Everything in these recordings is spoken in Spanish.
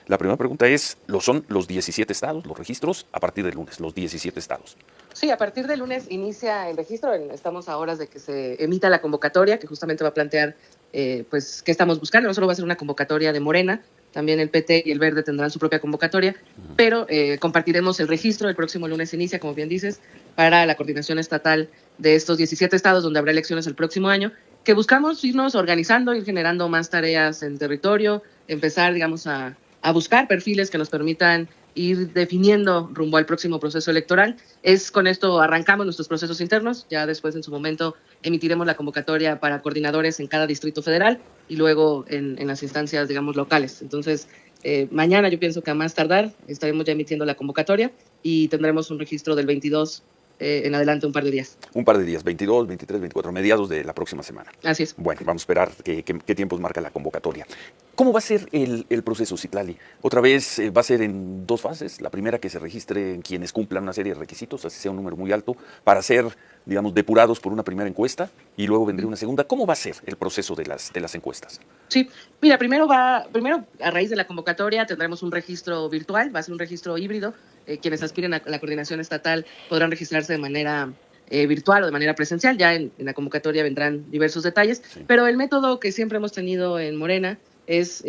La primera pregunta es, ¿son los 17 estados, los registros, a partir del lunes, los 17 estados? Sí, a partir del lunes inicia el registro. Estamos a horas de que se emita la convocatoria, que justamente va a plantear pues qué estamos buscando. No solo va a ser una convocatoria de Morena, también el PT y el Verde tendrán su propia convocatoria, pero compartiremos el registro. El próximo lunes inicia, como bien dices, para la coordinación estatal de estos 17 estados, donde habrá elecciones el próximo año, que buscamos irnos organizando, ir generando más tareas en territorio, empezar, digamos, a buscar perfiles que nos permitan ir definiendo rumbo al próximo proceso electoral. Con esto arrancamos nuestros procesos internos, ya después en su momento emitiremos la convocatoria para coordinadores en cada distrito federal y luego en las instancias, digamos, locales. Entonces, mañana yo pienso que a más tardar estaremos ya emitiendo la convocatoria y tendremos un registro del 22 en adelante un par de días. Un par de días, 22, 23, 24, mediados de la próxima semana. Así es. Bueno, vamos a esperar qué tiempos marca la convocatoria. ¿Cómo va a ser el proceso, Citlali? Otra vez va a ser en dos fases. La primera, que se registren quienes cumplan una serie de requisitos, así sea un número muy alto, para ser, digamos, depurados por una primera encuesta, y luego vendría una segunda. ¿Cómo va a ser el proceso de las encuestas? Sí, mira, primero a raíz de la convocatoria tendremos un registro virtual, va a ser un registro híbrido. Quienes aspiren a la coordinación estatal podrán registrarse de manera virtual o de manera presencial. Ya en la convocatoria vendrán diversos detalles, sí. Pero el método que siempre hemos tenido en Morena es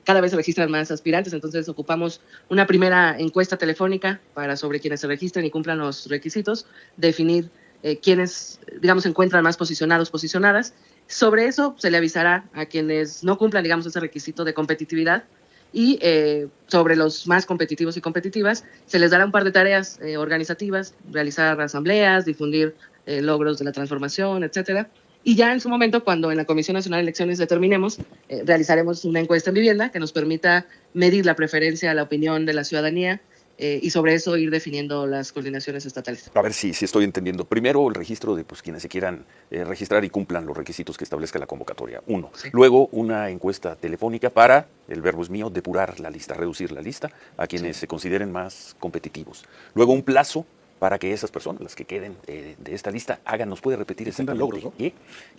cada vez se registran más aspirantes, entonces ocupamos una primera encuesta telefónica para sobre quienes se registren y cumplan los requisitos, definir quienes, digamos, se encuentran más posicionados, posicionadas. Sobre eso se le avisará a quienes no cumplan, digamos, ese requisito de competitividad, y sobre los más competitivos y competitivas se les dará un par de tareas organizativas, realizar asambleas, difundir logros de la transformación, etcétera. Y ya en su momento, cuando en la Comisión Nacional de Elecciones determinemos, realizaremos una encuesta en vivienda que nos permita medir la preferencia, la opinión de la ciudadanía, y sobre eso ir definiendo las coordinaciones estatales. A ver si estoy entendiendo. Primero, el registro de quienes se quieran registrar y cumplan los requisitos que establezca la convocatoria. Uno. Sí. Luego, una encuesta telefónica para, el verbo es mío, depurar la lista, reducir la lista a quienes se consideren más competitivos. Luego, un plazo para que esas personas, las que queden de esta lista, ¿nos puede repetir ese logro? ¿No?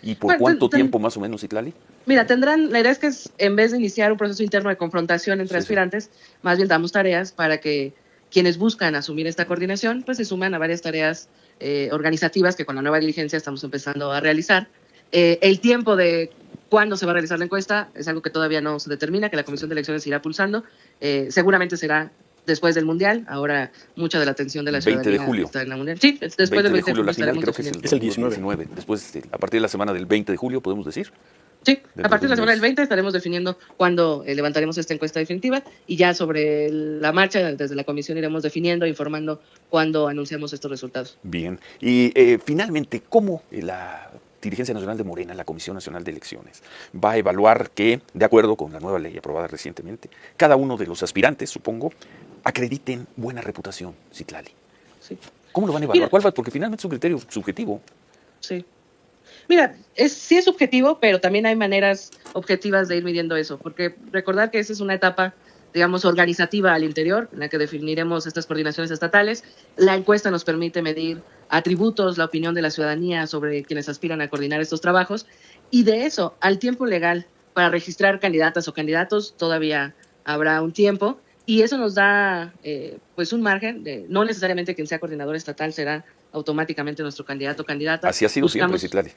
¿Y por cuánto tiempo más o menos, Citlali? Mira, la idea es que en vez de iniciar un proceso interno de confrontación entre aspirantes, más bien damos tareas para que quienes buscan asumir esta coordinación, pues se suman a varias tareas organizativas que con la nueva diligencia estamos empezando a realizar. El tiempo de cuándo se va a realizar la encuesta es algo que todavía no se determina, que la Comisión de Elecciones irá pulsando. Seguramente será después del Mundial. Ahora mucha de la atención de la ciudadanía 20 de julio. Está en la Mundial. Sí, después del 20 de julio. La final creo que es el 19. Después, a partir de la semana del 20 de julio, podemos decir. Sí, a partir de la semana del 20 estaremos definiendo cuándo levantaremos esta encuesta definitiva, y ya sobre la marcha, desde la comisión iremos definiendo, informando cuándo anunciamos estos resultados. Bien, y finalmente, ¿cómo la Dirigencia Nacional de Morena, la Comisión Nacional de Elecciones, va a evaluar que, de acuerdo con la nueva ley aprobada recientemente, cada uno de los aspirantes, supongo, acrediten buena reputación, Citlali? Sí. ¿Cómo lo van a evaluar? ¿Cuál va? Porque finalmente es un criterio subjetivo. Sí. Mira, sí es subjetivo, pero también hay maneras objetivas de ir midiendo eso, porque recordar que esa es una etapa, digamos, organizativa al interior, en la que definiremos estas coordinaciones estatales. La encuesta nos permite medir atributos, la opinión de la ciudadanía sobre quienes aspiran a coordinar estos trabajos, y de eso al tiempo legal para registrar candidatas o candidatos todavía habrá un tiempo, y eso nos da pues un margen de no necesariamente quien sea coordinador estatal será automáticamente nuestro candidato o candidata. Así ha sido siempre, Citlali.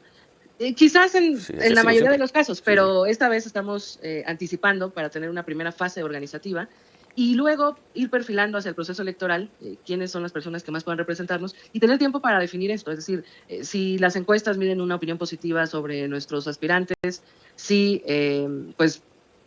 Quizás en la mayoría de los casos, pero esta vez estamos anticipando para tener una primera fase organizativa y luego ir perfilando hacia el proceso electoral quiénes son las personas que más puedan representarnos y tener tiempo para definir esto. Es decir, si las encuestas miden una opinión positiva sobre nuestros aspirantes, si pues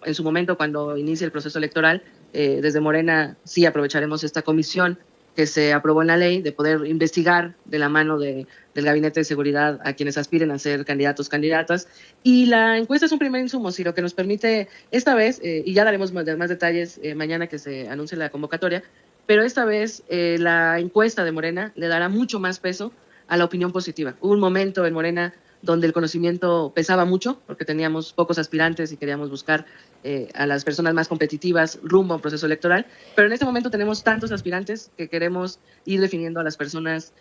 en su momento cuando inicie el proceso electoral, desde Morena sí aprovecharemos esta comisión que se aprobó en la ley de poder investigar de la mano del Gabinete de Seguridad a quienes aspiren a ser candidatos, candidatas. Y la encuesta es un primer insumo, sí, lo que nos permite esta vez, y ya daremos más detalles mañana que se anuncie la convocatoria, pero esta vez la encuesta de Morena le dará mucho más peso a la opinión positiva. Hubo un momento en Morena donde el conocimiento pesaba mucho, porque teníamos pocos aspirantes y queríamos buscar a las personas más competitivas rumbo a un proceso electoral, pero en este momento tenemos tantos aspirantes que queremos ir definiendo a las personas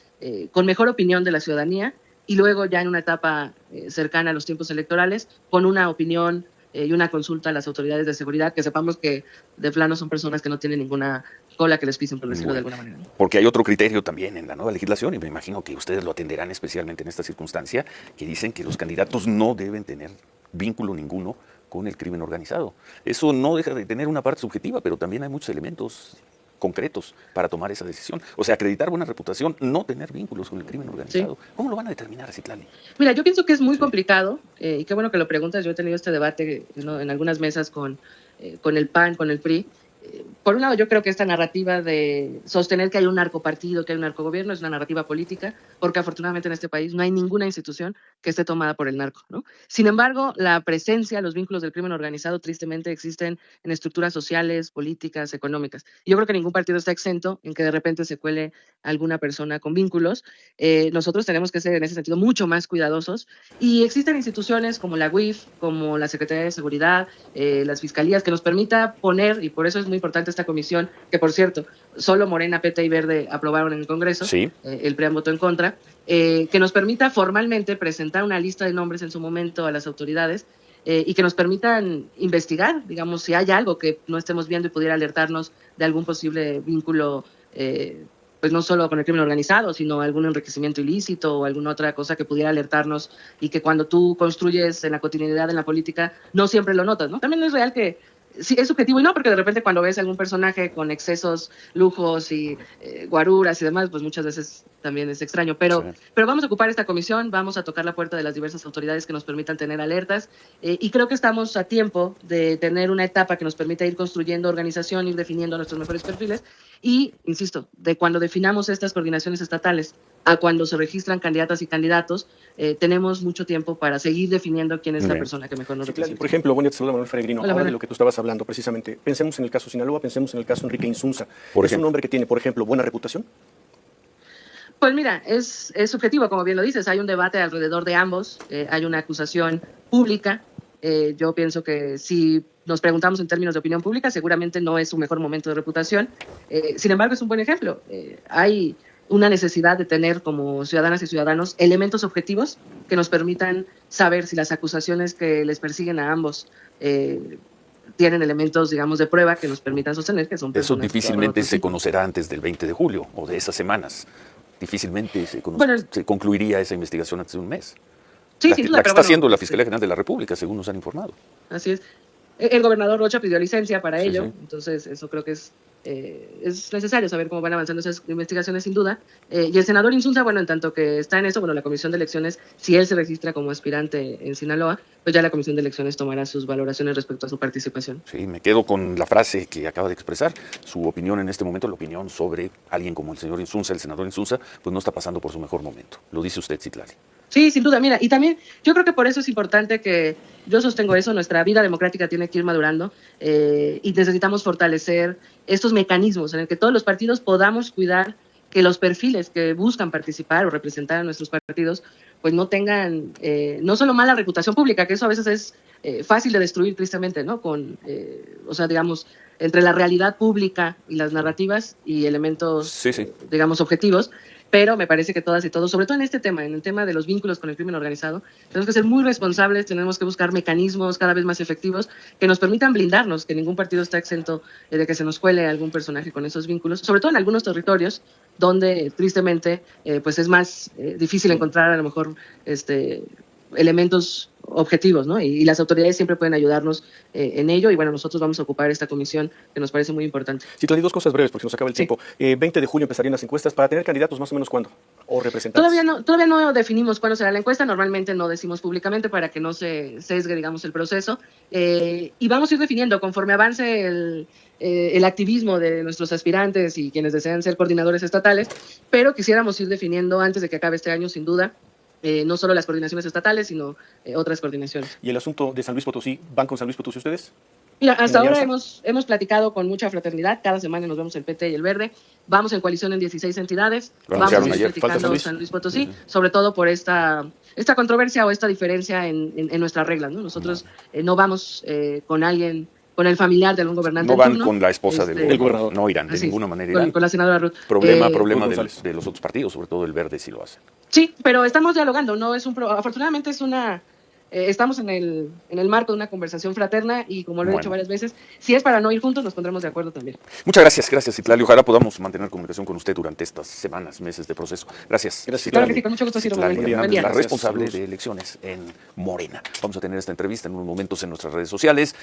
con mejor opinión de la ciudadanía, y luego ya en una etapa cercana a los tiempos electorales, con una opinión y una consulta a las autoridades de seguridad, que sepamos que de plano son personas que no tienen ninguna cola que les pisen, por decirlo de alguna manera. Porque hay otro criterio también en la nueva legislación, y me imagino que ustedes lo atenderán especialmente en esta circunstancia, que dicen que los candidatos no deben tener vínculo ninguno con el crimen organizado. Eso no deja de tener una parte subjetiva, pero también hay muchos elementos concretos para tomar esa decisión. O sea, acreditar buena reputación, no tener vínculos con el crimen organizado. Sí. ¿Cómo lo van a determinar, Citlali? Mira, yo pienso que es muy complicado, y qué bueno que lo preguntas. Yo he tenido este debate, ¿no?, en algunas mesas con el PAN, con el PRI. Por un lado, yo creo que esta narrativa de sostener que hay un narcopartido, que hay un narcogobierno, es una narrativa política, porque afortunadamente en este país no hay ninguna institución que esté tomada por el narco, ¿no? Sin embargo, la presencia, los vínculos del crimen organizado tristemente existen en estructuras sociales, políticas, económicas. Y yo creo que ningún partido está exento en que de repente se cuele alguna persona con vínculos. Nosotros tenemos que ser en ese sentido mucho más cuidadosos, y existen instituciones como la UIF, como la Secretaría de Seguridad, las fiscalías, que nos permita poner, y por eso es muy importante esta comisión, que por cierto, solo Morena, PT y Verde aprobaron en el Congreso, sí. El PRI votó en contra, que nos permita formalmente presentar una lista de nombres en su momento a las autoridades, y que nos permitan investigar, digamos, si hay algo que no estemos viendo y pudiera alertarnos de algún posible vínculo, pues no solo con el crimen organizado, sino algún enriquecimiento ilícito o alguna otra cosa que pudiera alertarnos, y que cuando tú construyes en la cotidianidad, en la política, no siempre lo notas, ¿no? También es real que sí, es subjetivo, y no, porque de repente cuando ves a algún personaje con excesos, lujos y guaruras y demás, pues muchas veces también es extraño. Pero vamos a ocupar esta comisión, vamos a tocar la puerta de las diversas autoridades que nos permitan tener alertas, y creo que estamos a tiempo de tener una etapa que nos permita ir construyendo organización, ir definiendo nuestros mejores perfiles, y, insisto, de cuando definamos estas coordinaciones estatales a cuando se registran candidatas y candidatos, tenemos mucho tiempo para seguir definiendo quién es la persona que mejor nos representa. Por ejemplo, buen día, te saluda Manuel Peregrino. Hola, ahora de lo que tú estabas hablando precisamente, pensemos en el caso Sinaloa, pensemos en el caso Enrique Insunza. ¿Es un hombre que tiene, por ejemplo, buena reputación? Pues mira, es subjetivo, como bien lo dices. Hay un debate alrededor de ambos, hay una acusación pública. Yo pienso que si nos preguntamos en términos de opinión pública, seguramente no es su mejor momento de reputación. Sin embargo, es un buen ejemplo. Hay una necesidad de tener, como ciudadanas y ciudadanos, elementos objetivos que nos permitan saber si las acusaciones que les persiguen a ambos tienen elementos, digamos, de prueba que nos permitan sostener que son personas. Eso difícilmente se conocerá antes del 20 de julio o de esas semanas. Difícilmente se concluiría esa investigación antes de un mes. Sí, sin duda, la que está haciendo la Fiscalía General de la República, según nos han informado. Así es. El gobernador Rocha pidió licencia para ello, entonces eso creo que es necesario saber cómo van avanzando esas investigaciones, sin duda. Y el senador Insunza, bueno, en tanto que está en eso, bueno, la Comisión de Elecciones, si él se registra como aspirante en Sinaloa, pues ya la Comisión de Elecciones tomará sus valoraciones respecto a su participación. Sí, me quedo con la frase que acaba de expresar. Su opinión en este momento, la opinión sobre alguien como el señor Insunza, el senador Insunza, pues no está pasando por su mejor momento. Lo dice usted, Citlali. Sí, sin duda. Mira, y también yo creo que por eso es importante que yo sostengo eso, nuestra vida democrática tiene que ir madurando, y necesitamos fortalecer estos mecanismos en el que todos los partidos podamos cuidar que los perfiles que buscan participar o representar a nuestros partidos pues no tengan no solo mala reputación pública, que eso a veces es fácil de destruir tristemente, ¿no? Con, o sea, digamos, entre la realidad pública y las narrativas y elementos, digamos, objetivos. Pero me parece que todas y todos, sobre todo en este tema, en el tema de los vínculos con el crimen organizado, tenemos que ser muy responsables, tenemos que buscar mecanismos cada vez más efectivos que nos permitan blindarnos, que ningún partido está exento de que se nos cuele algún personaje con esos vínculos, sobre todo en algunos territorios donde tristemente pues es más difícil encontrar a lo mejor elementos objetivos, ¿no? Y las autoridades siempre pueden ayudarnos en ello, y bueno, nosotros vamos a ocupar esta comisión que nos parece muy importante. Sí, te doy dos cosas breves porque nos acaba el tiempo. 20 de julio empezarían las encuestas para tener candidatos más o menos ¿cuándo? ¿O representantes? Todavía no definimos cuándo será la encuesta, normalmente no decimos públicamente para que no se sesgue, digamos, el proceso, y vamos a ir definiendo conforme avance el activismo de nuestros aspirantes y quienes desean ser coordinadores estatales, pero quisiéramos ir definiendo antes de que acabe este año, sin duda, no solo las coordinaciones estatales, sino otras coordinaciones. ¿Y el asunto de San Luis Potosí? ¿Van con San Luis Potosí ustedes? Mira, hasta ahora hemos platicado con mucha fraternidad. Cada semana nos vemos el PT y el Verde. Vamos en coalición en 16 entidades. Vamos a ir platicando San Luis Potosí, sobre todo por esta controversia o esta diferencia en nuestras reglas, ¿no? Nosotros no vamos con alguien, con el familiar de algún gobernante. No van con la esposa del gobernador. No irán, de ninguna manera irán. Con la senadora Ruth. Problema de los otros partidos, sobre todo el Verde, si lo hacen. Sí, pero estamos dialogando, no es afortunadamente es estamos en el marco de una conversación fraterna y, como lo he dicho varias veces, si es para no ir juntos, nos pondremos de acuerdo también. Muchas gracias, Citlali. Ojalá podamos mantener comunicación con usted durante estas semanas, meses de proceso. Gracias. Claro que sí, con mucho gusto, Ciro. La responsable de elecciones en Morena. Vamos a tener esta entrevista en unos momentos en nuestras redes sociales.